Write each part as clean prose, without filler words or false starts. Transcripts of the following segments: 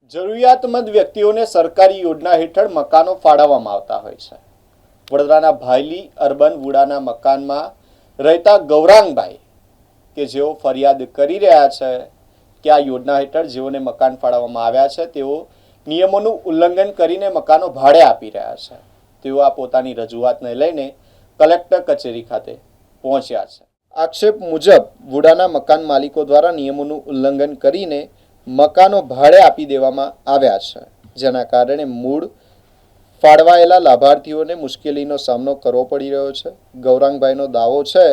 જરૂરિયાતમંદ વ્યક્તિઓને સરકારી યોજના હેઠળ મકાનો ફાળવવામાં આવતા હોય છે। વડોદરાના ભાયલી અર્બન વુડાના મકાનમાં રહેતા ગૌરાંગભાઈ કે જેઓ ફરિયાદ કરી રહ્યા છે કે આ યોજના હેઠળ જેઓને મકાન ફાળવવામાં આવ્યા છે તેઓ નિયમોનું ઉલ્લંઘન કરીને મકાનો ભાડે આપી રહ્યા છે। તેઓ આ પોતાની રજૂઆતને લઈને કલેક્ટર કચેરી ખાતે પહોંચ્યા છે। આક્ષેપ મુજબ વુડાના મકાન માલિકો દ્વારા નિયમોનું ઉલ્લંઘન કરીને મકાનો ભાડે આપી દેવામાં આવ્યા છે, જેના કારણે મૂળ ફાળવાયેલા લાભાર્થીઓને મુશ્કેલીનો સામનો કરવો પડી રહ્યો છે। ગૌરાંગભાઈનો દાવો છે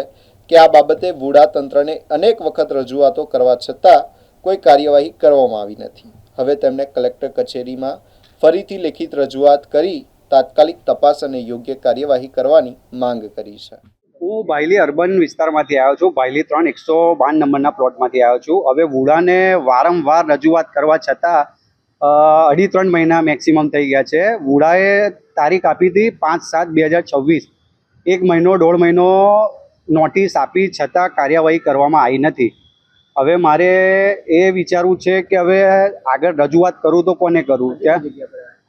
કે આ બાબતે વુડા તંત્રને અનેક વખત રજૂઆતો કરવા છતાં કોઈ કાર્યવાહી કરવામાં આવી નથી। હવે તેમણે કલેક્ટર કચેરીમાં ફરીથી લેખિત રજૂઆત કરી તાત્કાલિક તપાસ અને યોગ્ય કાર્યવાહી કરવાની માંગ કરી છે। હું ભાયલી અર્બન વિસ્તારમાંથી આવ્યો છું। ભાયલી 3-152 નંબરના પ્લોટમાંથી આવ્યો છું। હવે વુડાને વારંવાર રજૂઆત કરવા છતાં 2.5-3 મહિના મેક્સિમમ થઈ ગયા છે। વુડાએ તારીખ આપી હતી 5/7/2026, 1 મહિનો 1.5 મહિનો નોટિસ આપી છતાં કાર્યવાહી કરવામાં આવી નથી। હવે મારે એ વિચારવું છે કે હવે આગળ રજૂઆત કરું તો કોને કરું?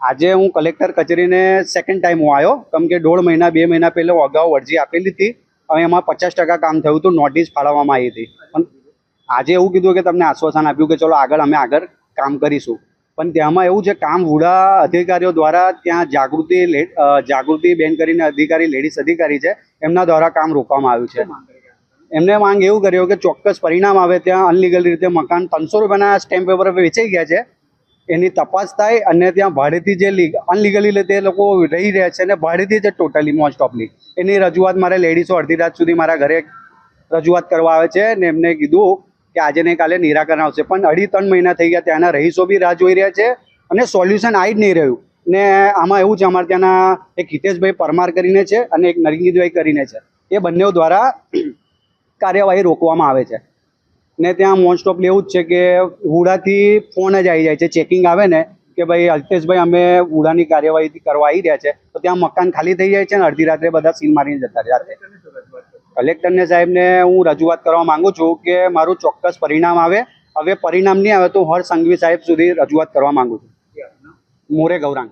આજે હું કલેક્ટર કચેરીને સેકન્ડ ટાઈમ હું આવ્યો, કેમ કે 1.5 મહિના 2 મહિના પહેલાં અગાઉ અરજી આપેલી હતી। હવે એમાં 50% કામ થયું હતું, નોટિસ ફાળવવામાં આવી હતી। પણ આજે એવું કીધું કે તમને આશ્વાસન આપ્યું કે ચલો અમે આગળ કામ કરીશું, પણ ત્યાંમાં એવું છે કામ વુડા અધિકારીઓ દ્વારા ત્યાં જાગૃતિ બેન કરીને અધિકારી, લેડીઝ અધિકારી છે, એમના દ્વારા કામ રોકવામાં આવ્યું છે। એમને માંગ એવું કર્યો કે ચોક્કસ પરિણામ આવે, ત્યાં અનલીગલ રીતે મકાન 300 રૂપિયાના સ્ટેમ્પ પેપર વેચાઈ ગયા છે, એની તપાસ થાય અને ત્યાં ભાડેથી જે અનલીગલી તે લોકો રહી રહ્યા છે અને ભાડેથી જ ટોટલી મોસ્ટ ઓફલી એની રજૂઆત મારે લેડીઝો અડધી રાત સુધી મારા ઘરે રજૂઆત કરવા આવે છે ને એમને કીધું કે આજે ને કાલે નિરાકરણ આવશે, પણ 2.5-3 મહિના થઈ ગયા, ત્યાંના રહીશો બી રાહ જોઈ રહ્યા છે અને સોલ્યુશન આવી જ નહીં રહ્યું। ને આમાં એવું છે, અમારે ત્યાંના એક હિતેશભાઈ પરમાર કરીને છે અને એક નરગીતભાઈ કરીને છે, એ બંને દ્વારા કાર્યવાહી રોકવામાં આવે છે। ને ત્યાં મોસ્ટ ઓફલી એવું જ છે કે વુડાથી ફોન જ આવી જાય છે, ચેકિંગ આવે ને કે ભાઈ અલ્પેશભાઈ અમે વુડાની કાર્યવાહી કરવા આવી રહ્યા છે, તો ત્યાં મકાન ખાલી થઈ જાય છે અને અડધી રાત્રે બધા સીલ મારીને જતા રહ્યા છે। કલેક્ટરને સાહેબને હું રજૂઆત કરવા માંગુ છું કે મારું ચોક્કસ પરિણામ આવે। હવે પરિણામ નહીં આવે તો હર સંઘવી સાહેબ સુધી રજૂઆત કરવા માંગુ છું। મોરે ગૌરાંગ।